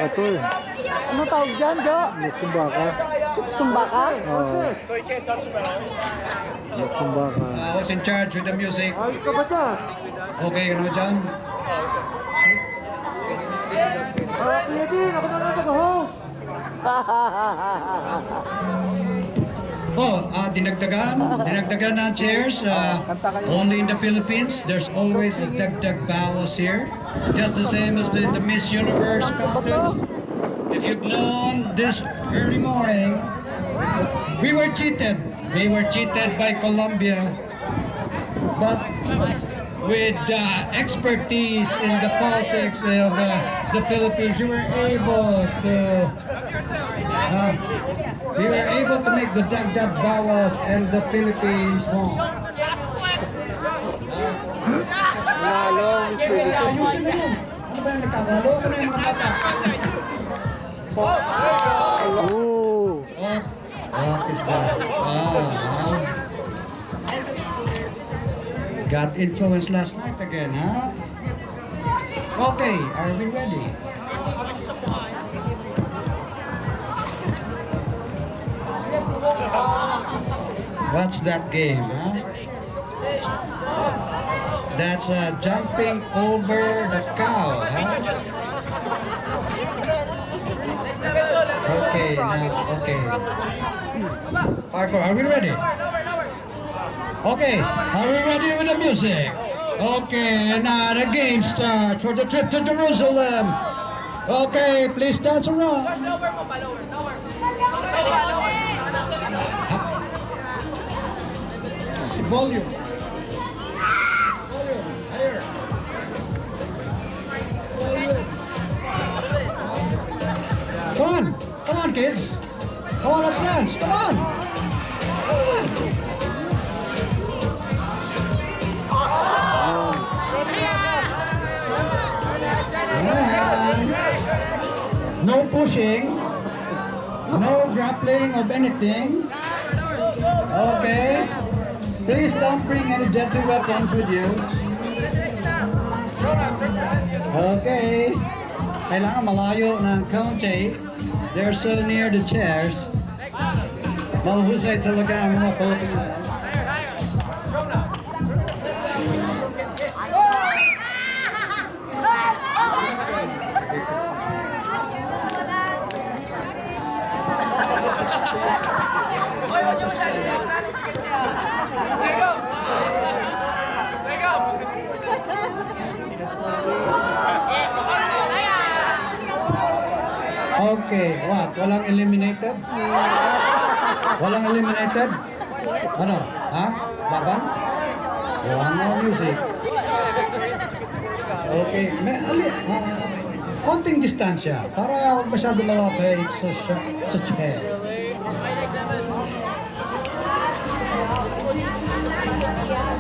Ito eh. Ano tawag dyan, Jo? Nagsumbaka. Sumbaka? Oo. Nagsumbaka. Who's in charge with the music? Ayos ka ba dyan? Okay, ano dyan? Kuya din, ako na lang nag-host. Oh, dinagdagan ng chairs. Only in the Philippines, there's always a dagdag bawas here. Just the same as the Miss Universe contest. If you've known this early morning, we were cheated. We were cheated by Colombia. But with expertise in the politics of the Philippines, we were able to make the dagdag bawas and the Philippines won. Ayusin mo yun. Ano ba yung nagkakalo? Ano na yung mga bata? Oh. What is that? Got influenced last night again, huh? Okay, are we ready? What's that game, huh? That's jumping over the cow, huh? Okay, now, okay. Parkour, are we ready? Okay, are we ready with the music? Okay, now the game starts for the trip to Jerusalem. Okay, please dance around. Volume. Higher. Come on, kids. Come on, let's dance. Come on. No pushing, no grappling of anything. Okay. Please don't bring any deadly weapons with you. Okay. Kailangan malayo ng kaunti. They're so near the chairs. Mahusay talaga ang mga Pilipino. Okay, what? Walang eliminated? Walang eliminated? Ano? Ha? Laban? Walang no music. Okay, konting distansya para huwag masyado malapit sa chair.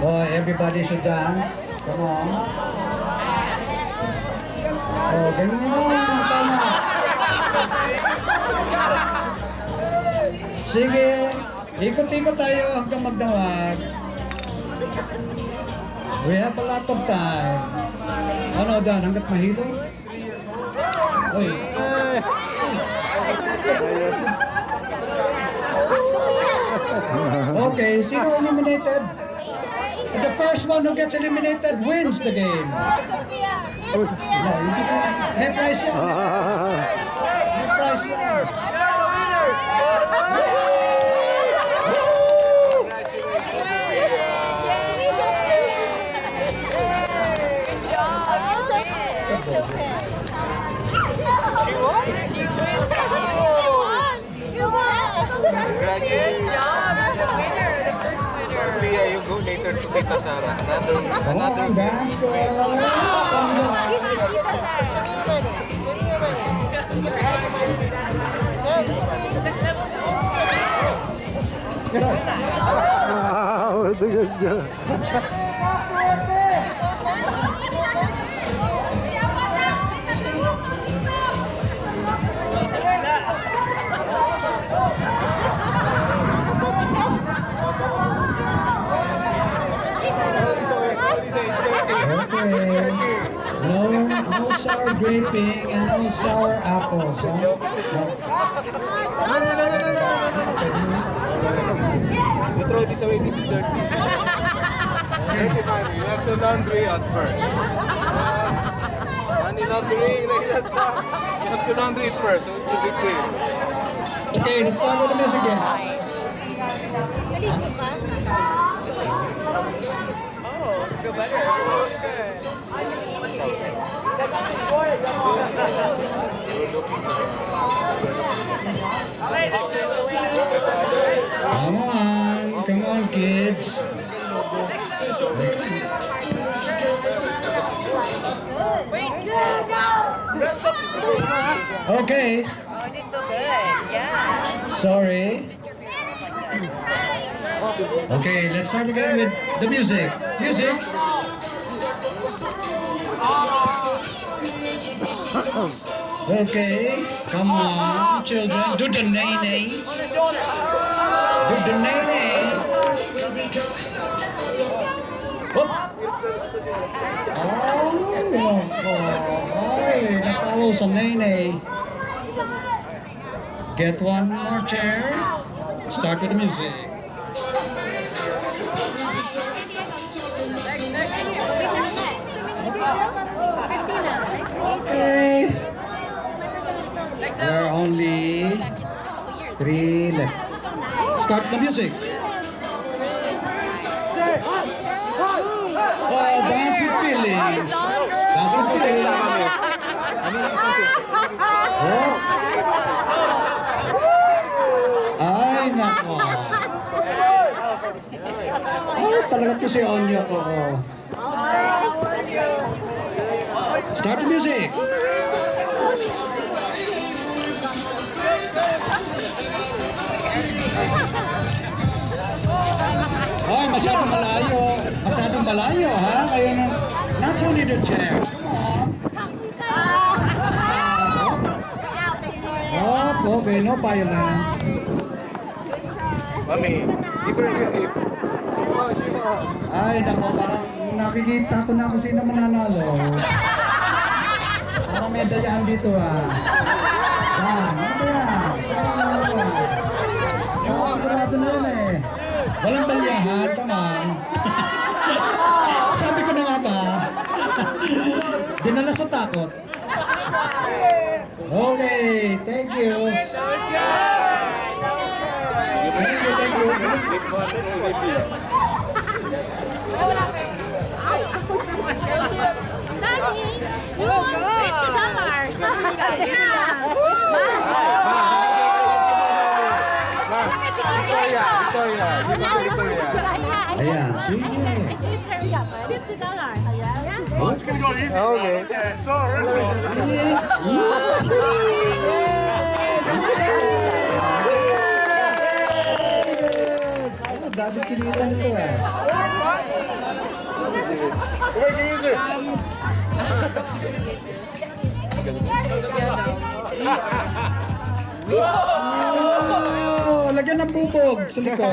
Oh, everybody should dance. Come on. Oh, ganyan mo. Tama. Sige, ikot-ikot tayo hanggang magdawag. We have a lot of time. Ano Dan, hanggat mahilo? Uy. Okay, sino eliminated? The first one who gets eliminated wins the game. No, may prize yan. May prize yan. You go later to Tita Sara. Another dance Ito ka siya. Okay. No sour graping and no sour apples, huh? You throw this away, this is dirty. Dirty money. You have to laundry at first. Money laundry, like that stuff. You have to laundry it first, so it will be clean. Okay, let's start with the music again. Come on, kids. Okay. Oh, this is so good. Yeah. Sorry. Okay, let's start again with the music. Music. Okay, come on, children. Do the nay-nay. Do the nay-nay. Hop. Ay, nakalo sa nay-nay. Get one more chair. Start with the music. Okay. There are only 3 left. Start the music. Oh, dance with feelings. Dance with feelings. Oh. Ay, nako. Ay, talaga to si Onyo ko. Start the music. Ay, masyadong malayo. Masyadong malayo, ha? Kayo na. Not only the chair. Come on. Okay, no violence. Mami, give her your hip. Ay, nako, parang nakikita ko na kung sino mananalo. Parang may dayaan dito, ah. Yan, ano yan? Sigurado na yun, eh. Walang balyahan, naman. Sabi ko na nga ba? Dinala sa takot. Okay, thank you. Thank you. Ayan, sige. Okay. So, Ano, dami kinita nito, eh. Oh, lagyan ng bubog sa likod.